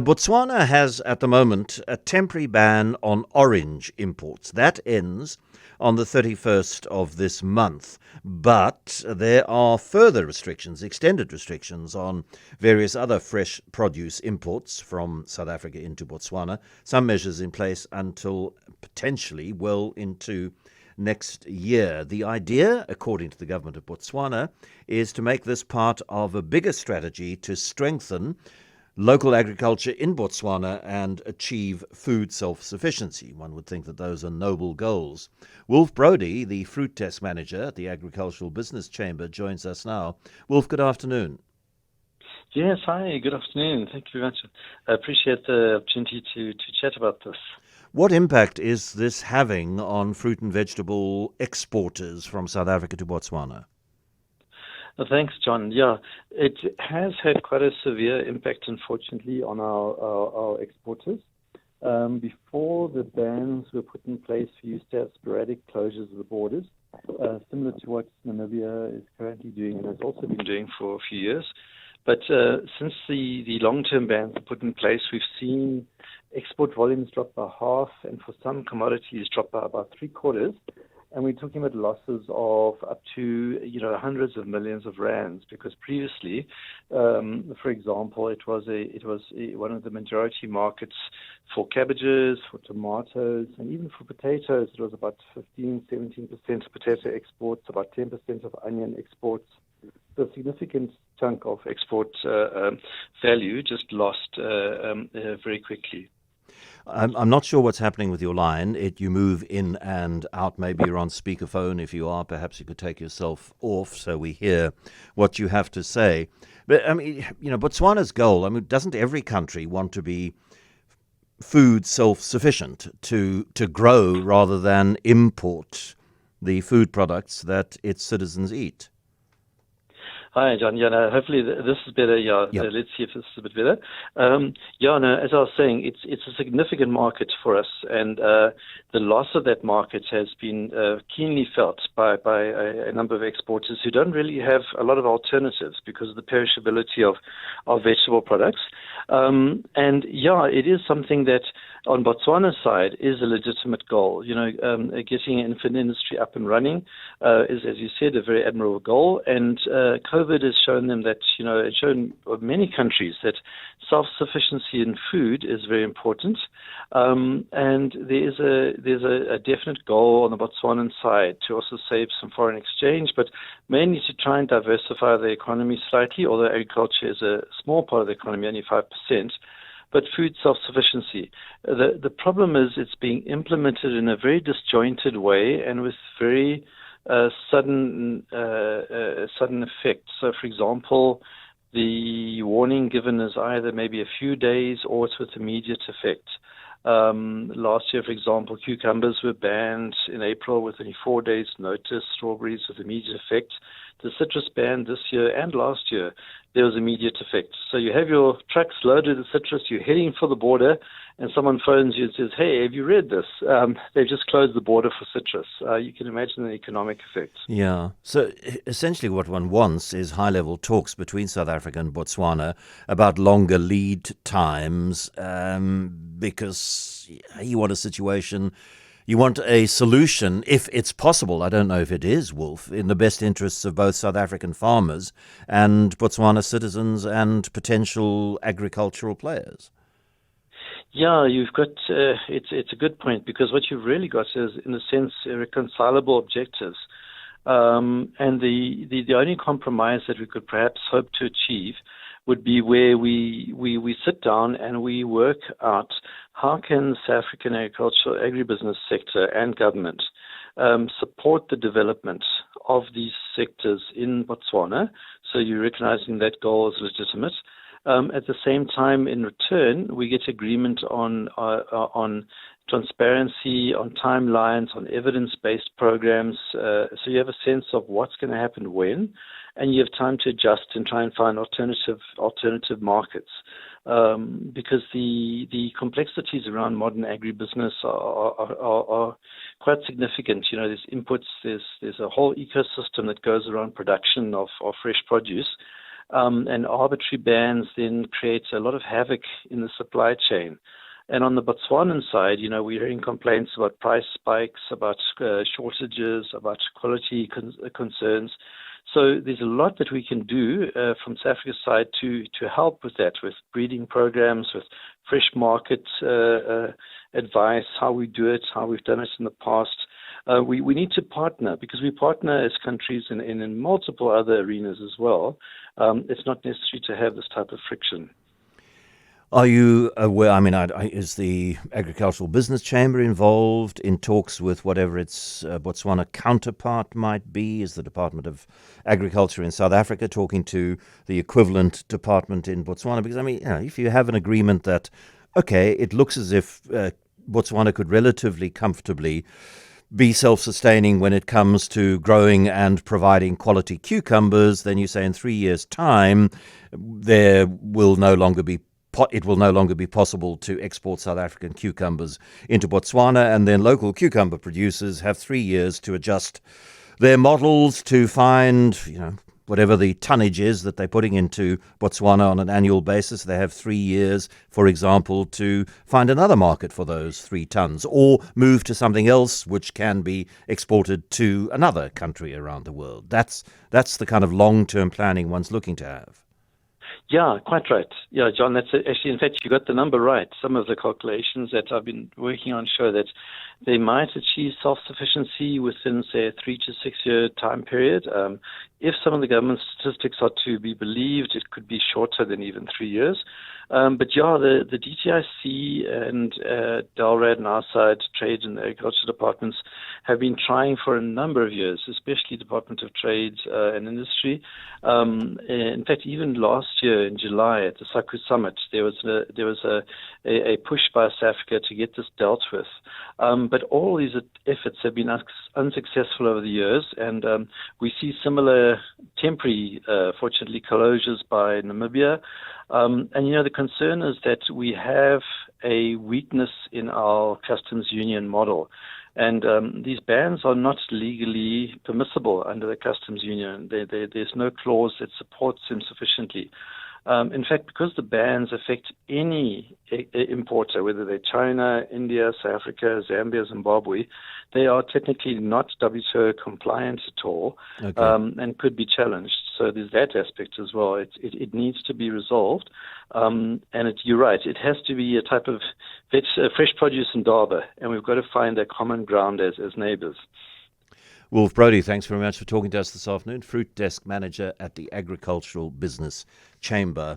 Botswana has at the moment a temporary ban on orange imports. That ends on the 31st of this month. But there are further restrictions, extended restrictions on various other fresh produce imports from South Africa into Botswana. Some measures in place until potentially well into next year. The idea, according to the government of Botswana, is to make this part of a bigger strategy to strengthen local agriculture in Botswana and achieve food self-sufficiency. One would think that those are noble goals. Wolfe Braude, the fruit test manager at the Agricultural Business Chamber, joins us now. Wolfe, good afternoon. Yes, hi, good afternoon. Thank you very much. I appreciate the opportunity to chat about this. What impact is this having on fruit and vegetable exporters from South Africa to Botswana? Thanks, John. Yeah, it has had quite a severe impact, unfortunately, on our exporters. Before the bans were put in place, we used to have sporadic closures of the borders, similar to what Namibia is currently doing and has also been doing for a few years. But since the long-term bans were put in place, we've seen export volumes drop by half, and for some commodities drop by about three-quarters. And we're talking about losses of up to hundreds of millions of rands, because previously, for example, it was one of the majority markets for cabbages, for tomatoes, and even for potatoes. It was about 15-17% of potato exports, about 10% of onion exports. So a significant chunk of export value just lost very quickly. I'm not sure what's happening with your line. You move in and out. Maybe you're on speakerphone. If you are, perhaps you could take yourself off so we hear what you have to say. But, Botswana's goal, doesn't every country want to be food self-sufficient, to grow rather than import the food products that its citizens eat? Hi, John. Hopefully this is better. Yep. Let's see if this is a bit better. As I was saying, it's a significant market for us, and the loss of that market has been keenly felt by a number of exporters who don't really have a lot of alternatives because of the perishability of vegetable products. It is something that on Botswana's side is a legitimate goal. Getting an infant industry up and running is, as you said, a very admirable goal, and COVID has shown them that, it's shown many countries that self-sufficiency in food is very important. And there's a definite goal on the Botswanan side to also save some foreign exchange, but mainly to try and diversify the economy slightly, although agriculture is a small part of the economy, only 5%. But food self-sufficiency. The problem is it's being implemented in a very disjointed way and with very sudden effect. So, for example, the warning given is either maybe a few days or it's with immediate effect. Last year, for example, cucumbers were banned in April with only 4 days' notice, strawberries with immediate effect. The citrus ban this year and last year, there was immediate effect. So you have your trucks loaded with citrus, you're heading for the border, and someone phones you and says, hey, have you read this? They've just closed the border for citrus. You can imagine the economic effects. Yeah. So essentially what one wants is high-level talks between South Africa and Botswana about longer lead times, because you want a situation, you want a solution, if it's possible, I don't know if it is, Wolfe, in the best interests of both South African farmers and Botswana citizens and potential agricultural players. Yeah, you've got, it's a good point, because what you've really got is, in a sense, irreconcilable objectives. And the only compromise that we could perhaps hope to achieve would be where we sit down and we work out how can the South African agricultural agribusiness sector and government support the development of these sectors in Botswana. So you're recognizing that goal is legitimate. At the same time, in return, we get agreement on transparency, on timelines, on evidence-based programs. So you have a sense of what's going to happen when, and you have time to adjust and try and find alternative markets. Because the complexities around modern agribusiness are quite significant. There's inputs, there's a whole ecosystem that goes around production of fresh produce. and arbitrary bans then create a lot of havoc in the supply chain. And on the Botswanan side, we're hearing complaints about price spikes, about shortages, about quality concerns. So there's a lot that we can do from South Africa's side to help with that, with breeding programs, with fresh market advice, how we do it, how we've done it in the past. We need to partner, because we partner as countries in multiple other arenas as well. It's not necessary to have this type of friction. Are you aware, is the Agricultural Business Chamber involved in talks with whatever its Botswana counterpart might be? Is the Department of Agriculture in South Africa talking to the equivalent department in Botswana? Because, if you have an agreement that, okay, it looks as if Botswana could relatively comfortably be self-sustaining when it comes to growing and providing quality cucumbers, then you say in 3 years' time, it will no longer be possible to export South African cucumbers into Botswana, and then local cucumber producers have 3 years to adjust their models to find, whatever the tonnage is that they're putting into Botswana on an annual basis. They have 3 years, for example, to find another market for those 3 tons, or move to something else which can be exported to another country around the world. That's the kind of long-term planning one's looking to have. Yeah, quite right. Yeah, John, that's actually, in fact, you got the number right. Some of the calculations that I've been working on show that they might achieve self-sufficiency within, say, a 3 to 6 year time period. If some of the government statistics are to be believed, it could be shorter than even 3 years. But yeah, the DTIC and DALRAD and our side, Trade and the Agriculture departments, have been trying for a number of years, especially Department of Trade and Industry. In fact, even last year in July at the SACU Summit, there was a push by South Africa to get this dealt with. But all these efforts have been unsuccessful over the years, and we see similar temporary, fortunately, closures by Namibia. And the concern is that we have a weakness in our customs union model. And these bans are not legally permissible under the customs union. There's no clause that supports them sufficiently. In fact, because the bans affect any importer, whether they're China, India, South Africa, Zambia, Zimbabwe, they are technically not WTO compliant at all, okay, and could be challenged. So there's that aspect as well. It needs to be resolved. And you're right, it has to be a type of fresh produce and Indaba, and we've got to find a common ground as neighbours. Wolfe Braude, thanks very much for talking to us this afternoon. Fruit Desk Manager at the Agricultural Business Chamber.